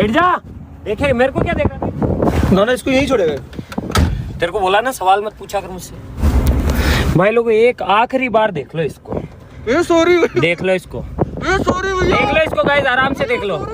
बैठ जा। देखे मेरे को क्या देखा? ना इसको यहीं छोड़ेगा। तेरे को बोला ना सवाल मत पूछा कर मुझसे। भाई लोग एक आखिरी बार देख लो इसको। सॉरी देख लो इसको, सॉरी देख लो इसको गाइस, आराम से देख लो।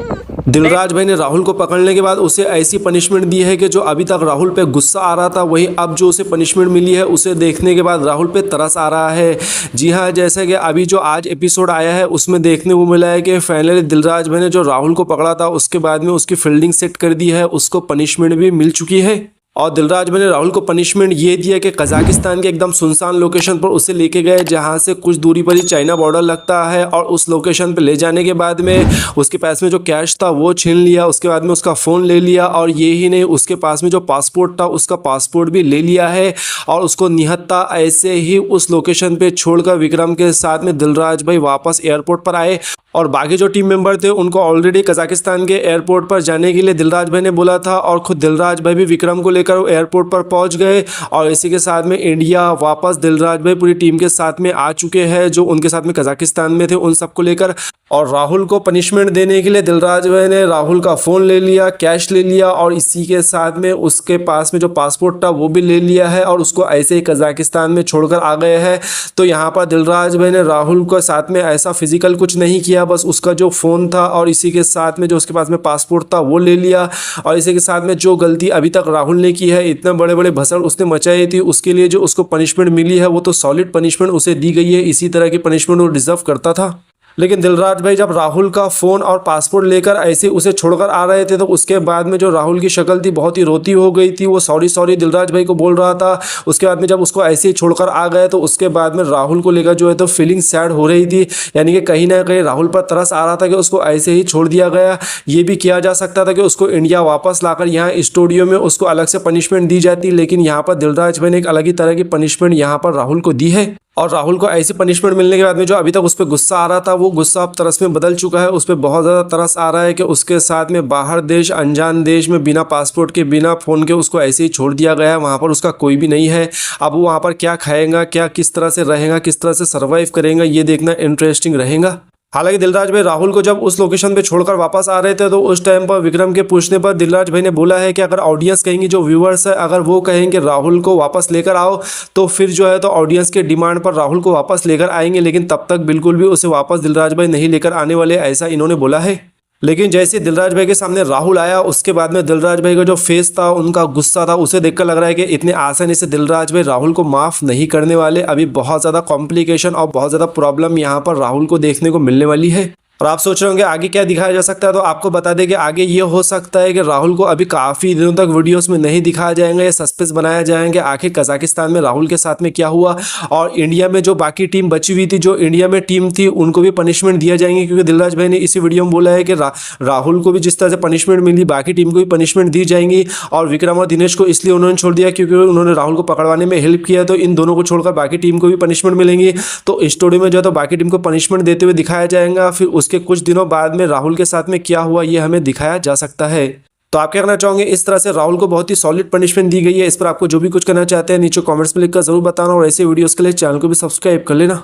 दिलराज भाई ने राहुल को पकड़ने के बाद उसे ऐसी पनिशमेंट दी है कि जो अभी तक राहुल पे गुस्सा आ रहा था, वही अब जो उसे पनिशमेंट मिली है उसे देखने के बाद राहुल पे तरस आ रहा है। जी हाँ, जैसे कि अभी जो आज एपिसोड आया है उसमें देखने को मिला है कि फाइनली दिलराज भाई ने जो राहुल को पकड़ा था उसके बाद में उसकी फील्डिंग सेट कर दी है, उसको पनिशमेंट भी मिल चुकी है। और दिलराज भाई ने राहुल को पनिशमेंट ये दिया कि कजाकिस्तान के एकदम सुनसान लोकेशन पर उसे लेके गए, जहां से कुछ दूरी पर ही चाइना बॉर्डर लगता है। और उस लोकेशन पे ले जाने के बाद में उसके पास में जो कैश था वो छीन लिया, उसके बाद में उसका फ़ोन ले लिया, और ये ही नहीं उसके पास में जो पासपोर्ट था उसका पासपोर्ट भी ले लिया है। और उसको निहत्ता ऐसे ही उस लोकेशन पर छोड़कर विक्रम के साथ में दिलराज भाई वापस एयरपोर्ट पर आए। और बाकी जो टीम मेंबर थे उनको ऑलरेडी कजाकिस्तान के एयरपोर्ट पर जाने के लिए दिलराज भाई ने बोला था, और खुद दिलराज भाई भी विक्रम को लेकर एयरपोर्ट पर पहुंच गए। और इसी के साथ में इंडिया वापस दिलराज भाई पूरी टीम के साथ में आ चुके हैं, जो उनके साथ में कजाकिस्तान में थे उन सबको लेकर। और राहुल को पनिशमेंट देने के लिए दिलराज भाई ने राहुल का फ़ोन ले लिया, कैश ले लिया, और इसी के साथ में उसके पास में जो पासपोर्ट था वो भी ले लिया है, और उसको ऐसे ही कजाकिस्तान में छोड़कर आ गए हैं। तो यहाँ पर दिलराज भाई ने राहुल के साथ में ऐसा फिजिकल कुछ नहीं किया, बस उसका जो फ़ोन था और इसी के साथ में जो उसके पास में पासपोर्ट था वो ले लिया। और इसी के साथ में जो गलती अभी तक राहुल ने की है, इतने बड़े बड़े भसड़ उसने मचाई थी, उसके लिए जो उसको पनिशमेंट मिली है वो तो सॉलिड पनिशमेंट उसे दी गई है। इसी तरह की पनिशमेंट वो डिजर्व करता था। लेकिन दिलराज भाई जब राहुल का फ़ोन और पासपोर्ट लेकर ऐसे उसे छोड़कर आ रहे थे, तो उसके बाद में जो राहुल की शक्ल थी बहुत ही रोती हो गई थी। वो सॉरी सॉरी दिलराज भाई को बोल रहा था। उसके बाद में जब उसको ऐसे ही छोड़कर आ गए तो उसके बाद में राहुल को लेकर जो है तो फीलिंग सैड हो रही थी, यानी कि कहीं ना कहीं राहुल पर तरस आ रहा था कि उसको ऐसे ही छोड़ दिया गया। ये भी किया जा सकता था कि उसको इंडिया वापस लाकर यहाँ स्टूडियो में उसको अलग से पनिशमेंट दी जाती, लेकिन यहाँ पर दिलराज भाई ने एक अलग ही तरह की पनिशमेंट यहाँ पर राहुल को दी है। और राहुल को ऐसी पनिशमेंट मिलने के बाद में जो अभी तक उस पर गुस्सा आ रहा था वो गुस्सा अब तरस में बदल चुका है। उस पर बहुत ज़्यादा तरस आ रहा है कि उसके साथ में बाहर देश, अनजान देश में बिना पासपोर्ट के, बिना फ़ोन के उसको ऐसे ही छोड़ दिया गया है। वहाँ पर उसका कोई भी नहीं है। अब वो वहाँ पर क्या खाएगा, क्या किस तरह से रहेगा, किस तरह से सर्वाइव करेगा, ये देखना इंटरेस्टिंग रहेगा। हालांकि दिलराज भाई राहुल को जब उस लोकेशन पे छोड़कर वापस आ रहे थे तो उस टाइम पर विक्रम के पूछने पर दिलराज भाई ने बोला है कि अगर ऑडियंस कहेंगे, जो व्यूअर्स है, अगर वो कहेंगे राहुल को वापस लेकर आओ, तो फिर जो है तो ऑडियंस के डिमांड पर राहुल को वापस लेकर आएंगे, लेकिन तब तक बिल्कुल भी उसे वापस दिलराज भाई नहीं लेकर आने वाले, ऐसा इन्होंने बोला है। लेकिन जैसे दिलराज भाई के सामने राहुल आया, उसके बाद में दिलराज भाई का जो फेस था, उनका गुस्सा था, उसे देखकर लग रहा है कि इतने आसानी से दिलराज भाई राहुल को माफ़ नहीं करने वाले। अभी बहुत ज़्यादा कॉम्प्लिकेशन और बहुत ज़्यादा प्रॉब्लम यहाँ पर राहुल को देखने को मिलने वाली है। और आप सोच रहे होंगे आगे क्या दिखाया जा सकता है, तो आपको बता दें कि आगे ये हो सकता है कि राहुल को अभी काफ़ी दिनों तक वीडियोस में नहीं दिखाया जाएंगे, या सस्पेंस बनाया जाएंगे आखिर कजाकिस्तान में राहुल के साथ में क्या हुआ। और इंडिया में जो बाकी टीम बची हुई थी, जो इंडिया में टीम थी, उनको भी पनिशमेंट दिया जाएंगे, क्योंकि दिलराज भाई ने इसी वीडियो में बोला है कि राहुल को भी जिस तरह से पनिशमेंट मिली, बाकी टीम को भी पनिशमेंट दी जाएंगी। और विक्रम और दिनेश को इसलिए उन्होंने छोड़ दिया क्योंकि उन्होंने राहुल को पकड़वाने में हेल्प किया, तो इन दोनों को छोड़कर बाकी टीम को भी पनिशमेंट मिलेंगी। तो स्टोरी में जो है तो बाकी टीम को पनिशमेंट देते हुए दिखाया जाएगा। फिर उसके कुछ दिनों बाद में राहुल के साथ में क्या हुआ ये हमें दिखाया जा सकता है। तो आप क्या कहना चाहोगे? इस तरह से राहुल को बहुत ही सॉलिड पनिशमेंट दी गई है। इस पर आपको जो भी कुछ करना चाहते हैं नीचे कमेंट्स में लिखकर जरूर बताना, और ऐसे वीडियोस के लिए चैनल को भी सब्सक्राइब कर लेना।